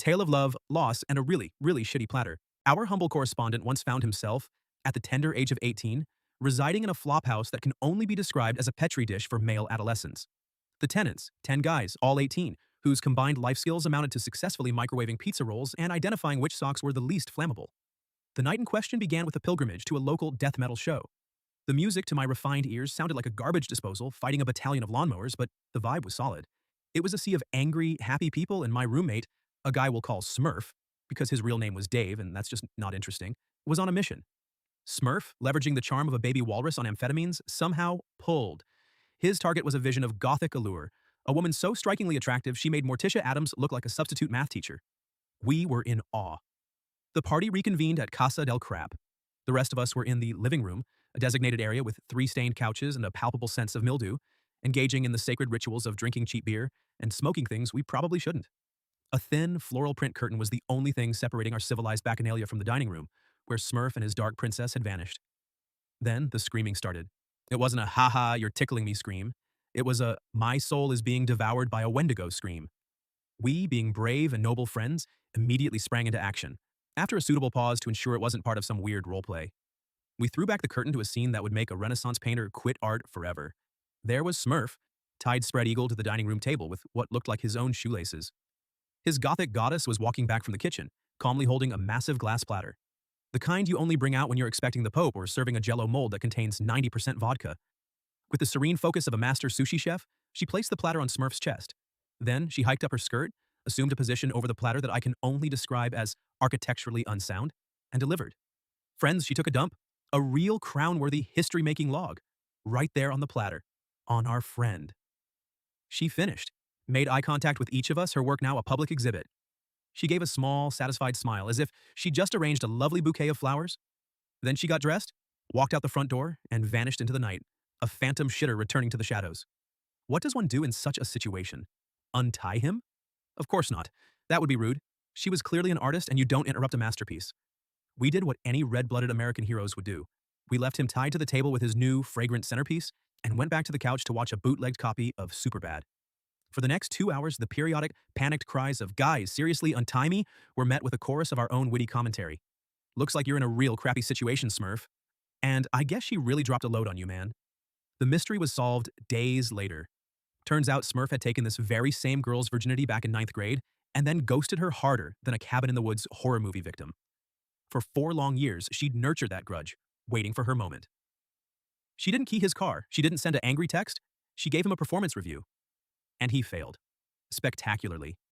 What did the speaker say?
tale of love, loss, and a really, really shitty platter. Our humble correspondent once found himself, at the tender age of 18, residing in a flophouse that can only be described as a petri dish for male adolescents. The tenants, 10 guys, all 18, whose combined life skills amounted to successfully microwaving pizza rolls and identifying which socks were the least flammable. The night in question began with a pilgrimage to a local death metal show. The music to my refined ears sounded like a garbage disposal fighting a battalion of lawnmowers, but the vibe was solid. It was a sea of angry, happy people, and my roommate, a guy we'll call Smurf, because his real name was Dave, and that's just not interesting, was on a mission. Smurf, leveraging the charm of a baby walrus on amphetamines, somehow pulled. His target was a vision of gothic allure, a woman so strikingly attractive she made Morticia Adams look like a substitute math teacher. We were in awe. The party reconvened at Casa del Crap. The rest of us were in the living room, a designated area with 3 stained couches and a palpable sense of mildew, engaging in the sacred rituals of drinking cheap beer and smoking things we probably shouldn't. A thin, floral print curtain was the only thing separating our civilized bacchanalia from the dining room, where Smurf and his dark princess had vanished. Then the screaming started. It wasn't a "ha-ha, you're tickling me" scream. It was a "my soul is being devoured by a Wendigo" scream. We, being brave and noble friends, immediately sprang into action, after a suitable pause to ensure it wasn't part of some weird roleplay. We threw back the curtain to a scene that would make a Renaissance painter quit art forever. There was Smurf, tied spread eagle to the dining room table with what looked like his own shoelaces. His gothic goddess was walking back from the kitchen, calmly holding a massive glass platter. The kind you only bring out when you're expecting the Pope or serving a Jell-O mold that contains 90% vodka. With the serene focus of a master sushi chef, she placed the platter on Smurf's chest. Then she hiked up her skirt, assumed a position over the platter that I can only describe as architecturally unsound, and delivered. Friends, she took a dump. A real crown-worthy history-making log. Right there on the platter. On our friend. She finished. Made eye contact with each of us, her work now a public exhibit. She gave a small, satisfied smile, as if she'd just arranged a lovely bouquet of flowers. Then she got dressed, walked out the front door, and vanished into the night, a phantom shitter returning to the shadows. What does one do in such a situation? Untie him? Of course not. That would be rude. She was clearly an artist, and you don't interrupt a masterpiece. We did what any red-blooded American heroes would do. We left him tied to the table with his new, fragrant centerpiece, and went back to the couch to watch a bootlegged copy of Superbad. For the next 2 hours, the periodic, panicked cries of "Guys, seriously, untie me," were met with a chorus of our own witty commentary. "Looks like you're in a real crappy situation, Smurf." And "I guess she really dropped a load on you, man." The mystery was solved days later. Turns out Smurf had taken this very same girl's virginity back in 9th grade, and then ghosted her harder than a cabin-in-the-woods horror movie victim. For 4 long years, she'd nurtured that grudge, waiting for her moment. She didn't key his car. She didn't send an angry text. She gave him a performance review. And he failed. Spectacularly.